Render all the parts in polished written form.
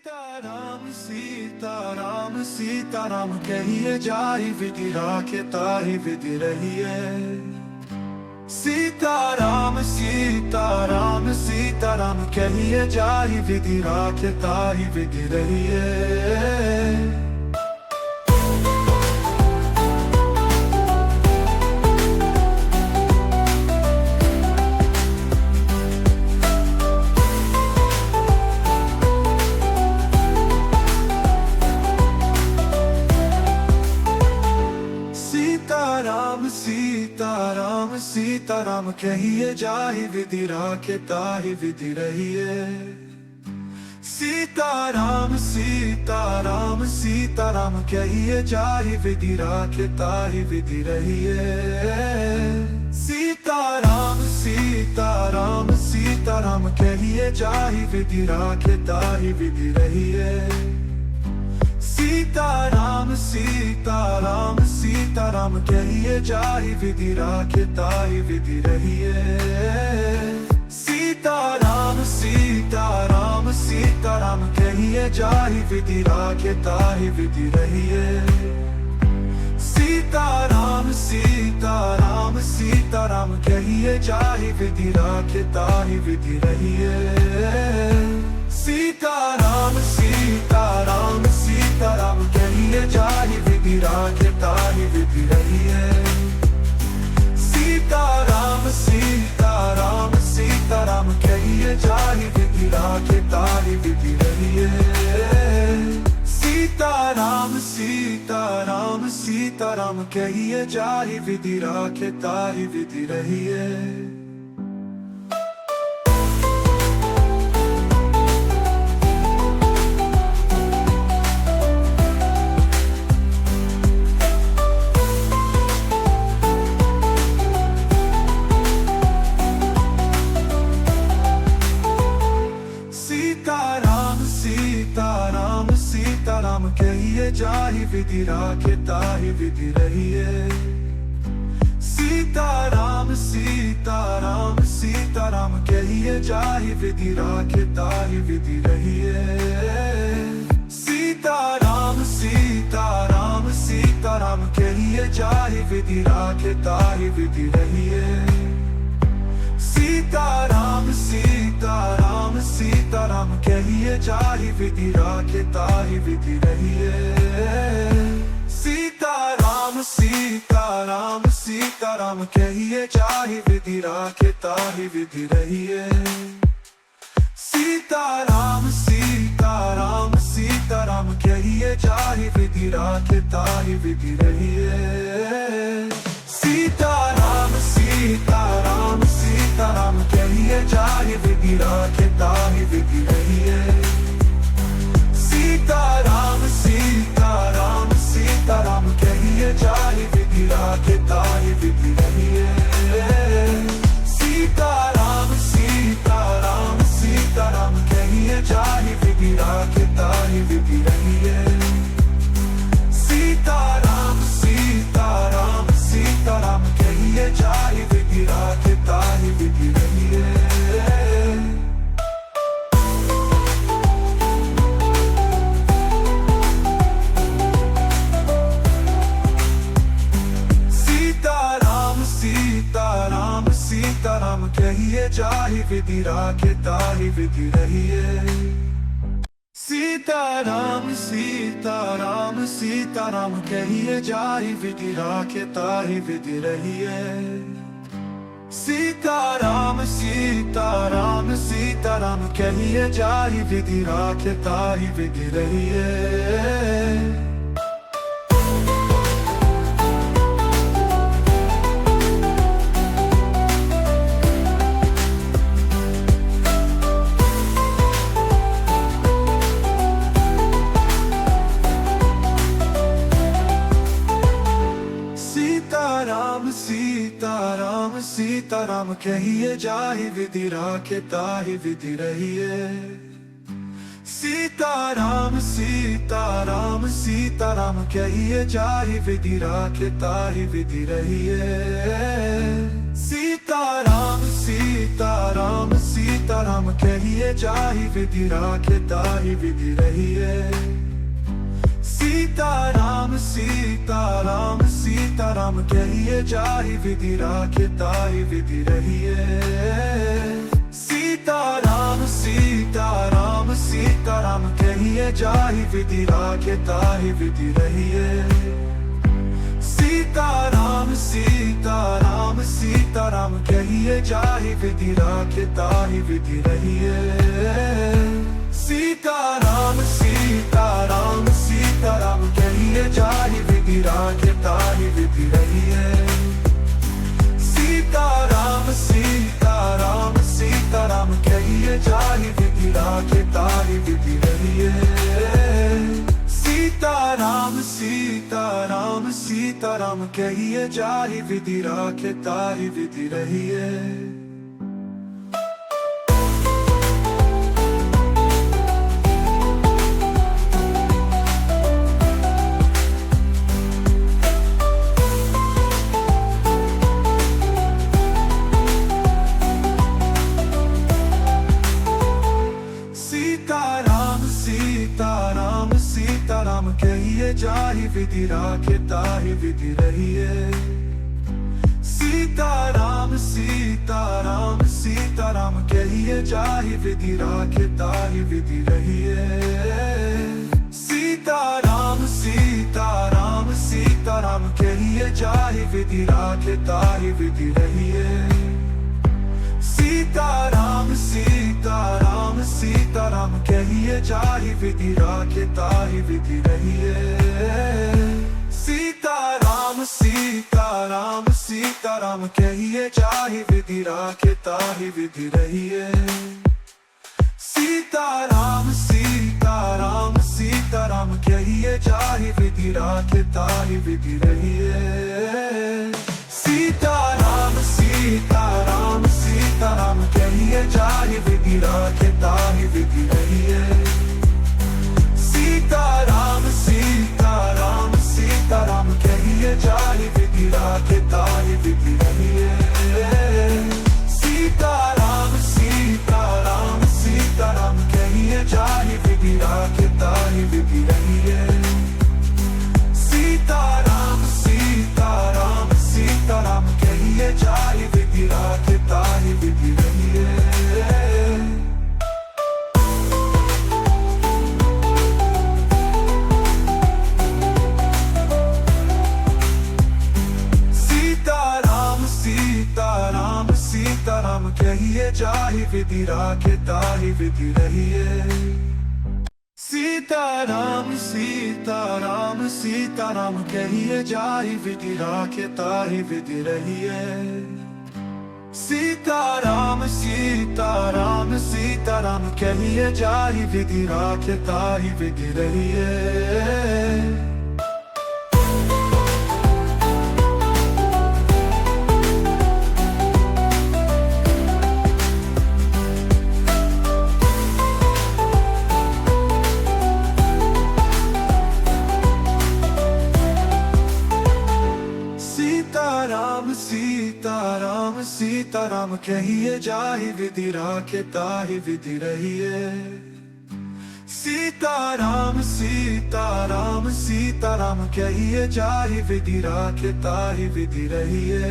सीताराम सीताराम सीताराम कहिए जाहि विधि राखे ताहि विधि रहिए। सीताराम सीताराम सीताराम कहिए जाहि विधि राखे ताहि विधि रहिए। सीताराम सीताराम सीताराम कहिए जाहि विधि राखे ताहि विधि रहिए। सीताराम सीताराम सीताराम कहिए जाहि विधि राखे ताहि विधि रहिए। सीताराम सीताराम सीताराम कहिए जाहि विधि राखे ताहि विधि रहिए। सीताराम सीताराम सीताराम कहिए जाहि विधि राखे ताहि विधि रहिए। सीताराम सीताराम सीताराम कहिए जाहि विधि राखे ताहि विधि रहिए। सीताराम सीताराम सीताराम कहिए जाहि विधि राखे ताहि विधि रहिए। सीताराम सीताराम सीताराम कहिए जाहि विधि राखे ताहि विधि रहिए। सीताराम सीताराम सीताराम कहिए जाहि विधि राखे ताहि विधि रहिए। सीताराम सीताराम सीताराम कहिए जाहि विधि राखे ताहि विधि रहिए। सीताराम सीताराम सीताराम कहिए जाहि विधि राखे ताहि विधि रहिए। सीताराम सीताराम सीताराम कहिए जाहि विधि राखे ताहि विधि रहिए। सीताराम सीताराम सीताराम कहिए जाहि विधि राखे ताहि विधि रहिए। सीताराम सीताराम सीताराम कहिए जाहि विधि राखे ताहि विधि रहिए। सीताराम सीताराम सीताराम कहिए जाहि विधि राखे ताहि विधि रहिए। सीताराम सीताराम सीताराम कहिए जाहि विधि राखे ताहि विधि रहिए। सीताराम सीताराम सीताराम कहिए जाहि विधि राखे ताहि विधि रहिए। सीताराम सीताराम सीताराम कहिए जाहि विधि राखे ताहि विधि रहिए। सीताराम सीताराम सीताराम कहिए जाहि विधि राखे ताहि विधि रहिए। सीताराम सीताराम सीताराम कहिए जाहि विधि राखे ताहि विधि रहिए। सीताराम सीताराम सीताराम कहिए जाहि विधि राखे ताहि विधि रहिए। सीताराम सीताराम सीताराम कहिए जाहि विधि राखे ताहि विधि रहिए। सीताराम सीताराम सीताराम कहिए जाहि विधि राखे ताहि विधि रहिए। सीताराम सीताराम सीताराम कहिए जाहि विधि राखे ताहि विधि रहिए। सीताराम सीताराम सीताराम कहिए जाहि विधि राखे ताहि विधि रहिए। सीताराम सीताराम सीताराम सीताराम कहिए जाहि विधि राखे ताहि विधि रहिए। सीताराम सीताराम सीताराम कहिए जाहि विधि राखे ताहि विधि रहिए। सीताराम सीताराम सीताराम कहिए जाहि विधि राखे ताहि विधि रहिए। सीताराम सीताराम सीताराम कहिए जाहि विधि राखे ताहि विधि रहिए। सीताराम सीताराम सीताराम कहिए जाहि विधि राखे ताहि विधि रहिए। सीताराम सीताराम सीताराम कहिए जाहि विधि राखे ताहि विधि रहिए। सीताराम सीताराम सीताराम कहिए जाहि विधि राखे ताहि विधि रहिए। सीताराम सीताराम कहिए जाहि विधि राखे ताहि विधि रहिए। सीताराम सीताराम सीताराम कहिए जाहि विधि राखे ताहि विधि रहिए। सीताराम सीताराम सीताराम कहिए जाहि विधि राखे ताहि विधि रहिए। सीताराम सीताराम सीताराम कहिए जाहि विधि राखे ताहि विधि रहिए। सीताराम सीताराम सीताराम कहिए जाहि विधि राखे ताहि विधि रहिए। सीताराम सीताराम सीताराम कहिए जाहि विधि राखे ताहि विधि रहिए। सीताराम सीताराम सीताराम कहिए जाहि विधि राखे ताहि विधि रहिए। सीताराम सीताराम सीताराम कहिए जाहि विधि राखे ताहि विधि रहिए। सीताराम सीताराम सीताराम कहिए जाहि विधि राखे ताहि विधि रहिए। सीताराम सीताराम सीताराम कहिए जाहि विधि राखे ताहि विधि रहिए। सीताराम सीताराम सीताराम कहिए जाहि विधि राखे ताहि विधि रहिए। सीताराम सीताराम सीताराम कहिए जाहि विधि राखे ताहि विधि रहिए। सीताराम सीताराम सीताराम कहिए जाहि विधि राखे ताहि विधि रहिए। सीताराम सीताराम सीताराम कहिए जाहि विधि राखे ताहि विधि रहिए। सीताराम सीताराम सीताराम कहिए जाहि विधि राखे ताहि विधि रहिए।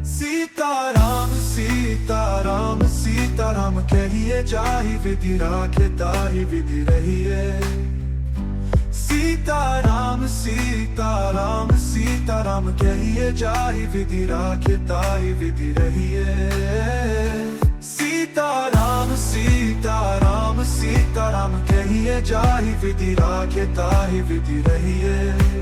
सीताराम सीताराम सीताराम कहिए जाहि विधि राखे ताहि विधि रहिए। सीताराम सीताराम सीताराम कहिए जाहि विधि राखे ताहि विधि रहिए। सीताराम सीताराम सीताराम कहिए जाहि विधि राखे ताहि विधि रहिए।